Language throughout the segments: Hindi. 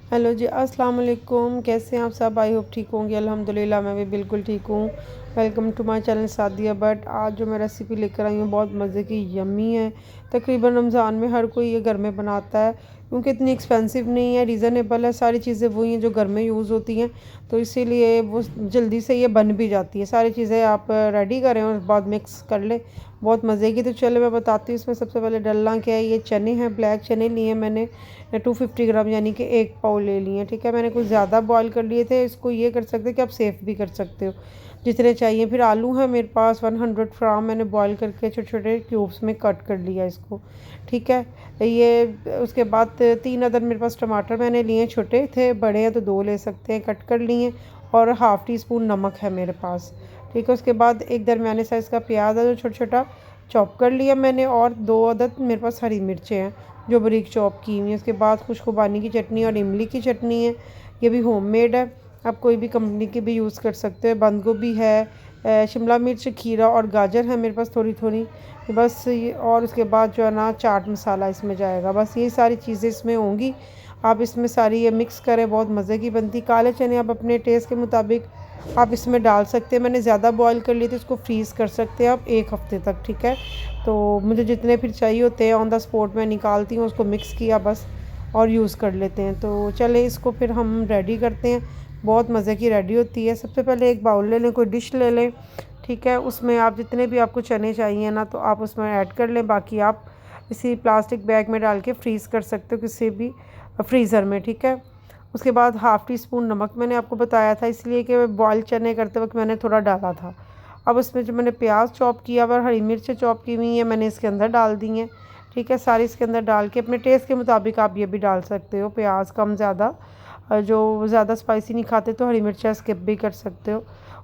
हेलो जी, अस्सलाम वालेकुम। कैसे हैं आप सब? आई होप ठीक होंगे। अल्हम्दुलिल्लाह मैं भी बिल्कुल ठीक हूँ। Welcome to my channel Sadia Butt. आज जो मैं रेसिपी लेकर आई हूँ बहुत मज़े की यम्मी है। तकरीबन रमज़ान में हर कोई ये घर में बनाता है क्योंकि इतनी एक्सपेंसिव नहीं है, रीज़नेबल है। सारी चीज़ें वही हैं जो घर में यूज़ होती हैं, तो इसीलिए वो जल्दी से ये बन भी जाती है। सारी चीज़ें आप रेडी करें और बाद मिक्स कर लें, बहुत मज़े की। तो चलो मैं बताती हूँ इसमें सबसे पहले डलना क्या है। ये चने हैं, ब्लैक चने लिए मैंने 250 ग्राम, यानी कि 1 पाव ले लिए। ठीक है, मैंने कुछ ज़्यादा बॉईल कर लिए थे। इसको ये कर सकते हैं कि आप सेव भी कर सकते हो जितने चाहिए। फिर आलू है मेरे पास 100 ग्राम, मैंने बॉईल करके छोटे छोटे क्यूब्स में कट कर लिया इसको। ठीक है, ये उसके बाद 3 अदर मेरे पास टमाटर मैंने लिए, छोटे थे, बड़े हैं तो 2 ले सकते हैं, कट कर लिए। और हाफ़ टी स्पून नमक है मेरे पास। ठीक है, उसके बाद एक दरमियाने साइज़ का प्याज है जो छोटा छोटा चॉप कर लिया मैंने, और 2 अदद मेरे पास हरी मिर्चें हैं जो बारीक चॉप की हुई है। उसके बाद खुशखुबानी की चटनी और इमली की चटनी है, ये भी होममेड है, आप कोई भी कंपनी की भी यूज़ कर सकते हो। बंद गोभी है, शिमला मिर्च, खीरा और गाजर है मेरे पास थोड़ी थोड़ी, बस ये। और उसके बाद जो है ना चाट मसाला इसमें जाएगा, बस ये सारी चीज़ें इसमें होंगी। आप इसमें सारी ये मिक्स करें, बहुत मज़े की बनती। काले चने आप अपने टेस्ट के मुताबिक आप इसमें डाल सकते हैं। मैंने ज़्यादा बॉईल कर लिए थे, इसको फ्रीज़ कर सकते हैं आप 1 हफ़्ते तक। ठीक है, तो मुझे जितने फिर चाहिए होते हैं ऑन द स्पॉट मैं निकालती हूँ, उसको मिक्स किया बस और यूज़ कर लेते हैं। तो चले इसको फिर हम रेडी करते हैं, बहुत मज़े की रेडी होती है। सबसे पहले एक बाउल ले लें, कोई डिश ले लें। ठीक है, उसमें आप जितने भी आपको चने चाहिए ना तो आप उसमें ऐड कर लें, बाकी आप इसी प्लास्टिक बैग में डाल के फ्रीज़ कर सकते हो किसी भी फ्रीज़र में। ठीक है, उसके बाद हाफ़ टी स्पून नमक मैंने आपको बताया था, इसलिए कि बॉयल चने करते वक्त मैंने थोड़ा डाला था। अब उसमें जो मैंने प्याज चॉप किया और हरी मिर्च चॉप की हुई है मैंने इसके अंदर डाल दी हैं। ठीक है, सारी इसके अंदर डाल के अपने टेस्ट के मुताबिक आप ये भी डाल सकते हो, प्याज कम ज़्यादा। जो ज़्यादा स्पाइसी नहीं खाते तो हरी मिर्च स्किप भी कर सकते हो।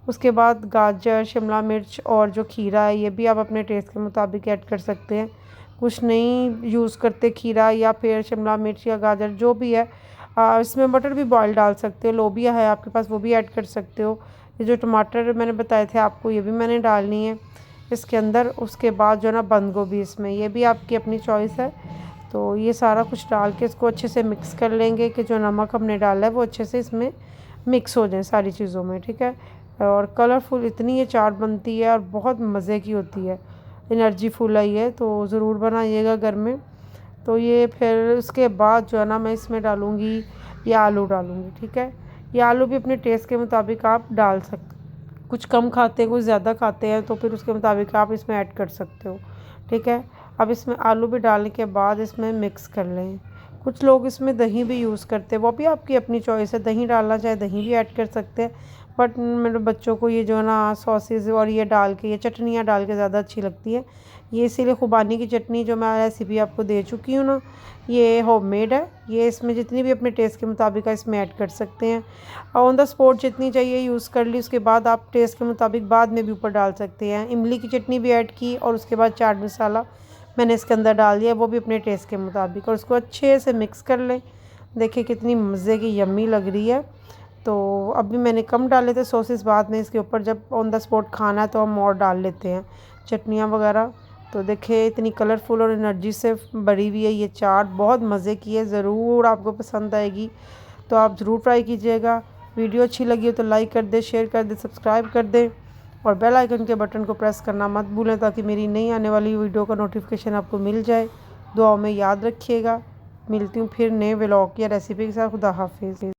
उसके बाद गाजर, शिमला मिर्च और जो खीरा है ये भी आप अपने टेस्ट के मुताबिक ऐड कर सकते हैं। कुछ नहीं यूज़ करते खीरा या फिर शिमला मिर्च या गाजर जो भी है। इसमें मटर भी बॉयल डाल सकते हो, लोबिया है आपके पास वो भी ऐड कर सकते हो। ये जो टमाटर मैंने बताए थे आपको ये भी मैंने डालनी है इसके अंदर। उसके बाद जो है ना बंद गोभी, इसमें ये भी आपकी अपनी चॉइस है। तो ये सारा कुछ डाल के इसको अच्छे से मिक्स कर लेंगे कि जो नमक हमने डाला है वो अच्छे से इसमें मिक्स हो जाए सारी चीज़ों में। ठीक है, और कलरफुल इतनी ये चाट बनती है और बहुत मज़े की होती है, एनर्जी फुल आई है, तो ज़रूर बनाइएगा घर में। तो ये फिर उसके बाद जो है ना मैं इसमें डालूँगी, ये आलू डालूँगी। ठीक है, ये आलू भी अपने टेस्ट के मुताबिक आप डाल सकते, कुछ कम खाते हैं कुछ ज़्यादा खाते हैं, तो फिर उसके मुताबिक आप इसमें ऐड कर सकते हो। ठीक है, अब इसमें आलू भी डालने के बाद इसमें मिक्स कर लें। कुछ लोग इसमें दही भी यूज़ करते हैं, वो भी आपकी अपनी चॉइस है, दही डालना चाहे दही भी ऐड कर सकते हैं। बट मेरे बच्चों को ये जो है ना सॉसेज और ये डाल के, ये चटनियाँ डाल के ज़्यादा अच्छी लगती है। ये इसीलिए खुबानी की चटनी जो मैं रेसिपी आपको दे चुकी हूँ ना, ये होममेड है। ये इसमें जितनी भी अपने टेस्ट के मुताबिक है इसमें ऐड कर सकते हैं। ऑन द स्पॉट जितनी चाहिए यूज़ कर ली, उसके बाद आप टेस्ट के मुताबिक बाद में भी ऊपर डाल सकते हैं। इमली की चटनी भी ऐड की और उसके बाद चाट मसाला मैंने इसके अंदर डाल दिया, वो भी अपने टेस्ट के मुताबिक, और उसको अच्छे से मिक्स कर लें। देखिए कितनी मज़े की यम्मी लग रही है। तो अभी मैंने कम डाले थे सॉसेस, बाद में इसके ऊपर जब ऑन द स्पॉट खाना है तो हम और डाल लेते हैं चटनियाँ वगैरह। तो देखिए इतनी कलरफुल और एनर्जी से भरी हुई है ये चाट, बहुत मज़े की है, ज़रूर आपको पसंद आएगी। तो आप ज़रूर ट्राई कीजिएगा। वीडियो अच्छी लगी हो तो लाइक कर दे, शेयर कर दे, सब्सक्राइब कर दे और बेल आइकन के बटन को प्रेस करना मत भूलें ताकि मेरी नई आने वाली वीडियो का नोटिफिकेशन आपको मिल जाए। दुआओं में याद रखिएगा। मिलती हूँ फिर नए व्लॉग या रेसिपी के साथ। खुदा हाफिज़।